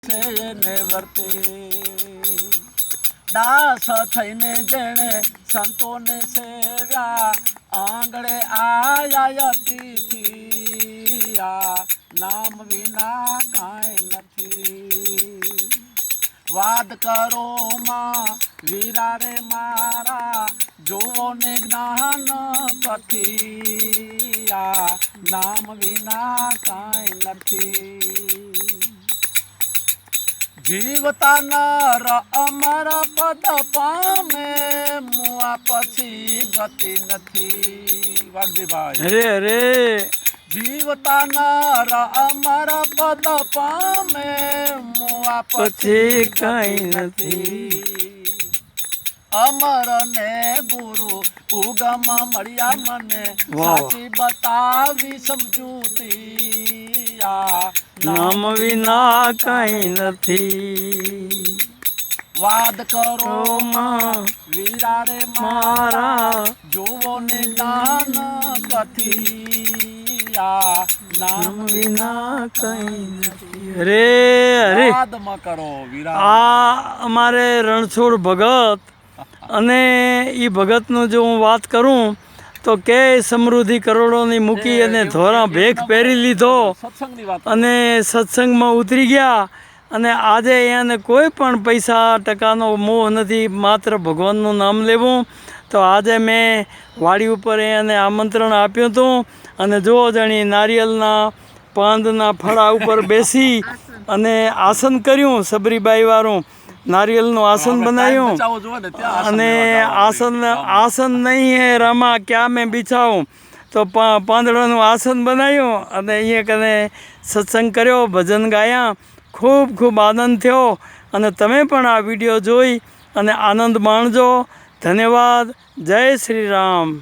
ને વર્તે દાસ થઈને જેણે સંતોને સેવ્યા આંગળે આયા અતિથિ આ નામ વિના કાંઈ નથી વાદ કરો માં વીરા રે મારા જોવો ને જ્ઞાન કથી આ નામ વિના કાંઈ નથી જીવતા નર અમર પદ પામે મુઆ પછી ગતિ નથી વાઘજીભાઈ અરે અરે જીવતા નર અમર પદ પામે મુઆ પછી કઈ નથી અમર ને ગુરુ ઉગમ મળ્યા મને સાચી બતાવી સમજૂતી આ નામ વિના કઈ નથી વાદ કરો માં વીરા રે મારા જોવો ને દાન કથી આ નામ વિના કઈ નથી અરે અરે વાદમાં કરો વીરા આ અમારે રણછોડ ભગત અને એ ભગતનું જો હું વાત કરું તો કે સમૃદ્ધિ કરોડોની મૂકી અને ધોરા ભેખ પહેરી લીધો સત્સંગની વાત અને સત્સંગમાં ઉતરી ગયા અને આજે એને કોઈ પણ પૈસા ટકાનો મોહ નથી માત્ર ભગવાનનું નામ લેવું તો આજે મેં વાડી ઉપર એને આમંત્રણ આપ્યું હતું અને જો જાણી નારિયેલના પાંદના ફળા ઉપર બેસી અને આસન કર્યું સબરીબાઈ વાળું नारियल आसन बनायूं अने आसन नहीं है रामा क्या मैं बिछाऊं तो પાંદડાનું આસન બનાવ્યું અને અહીંયા કને સત્સંગ કર્યો ભજન ગાયા ખૂબ ખૂબ આનંદ થયો અને તમે પણ આ વિડીયો જોઈ અને આનંદ માણજો ધન્યવાદ જય શ્રી રામ।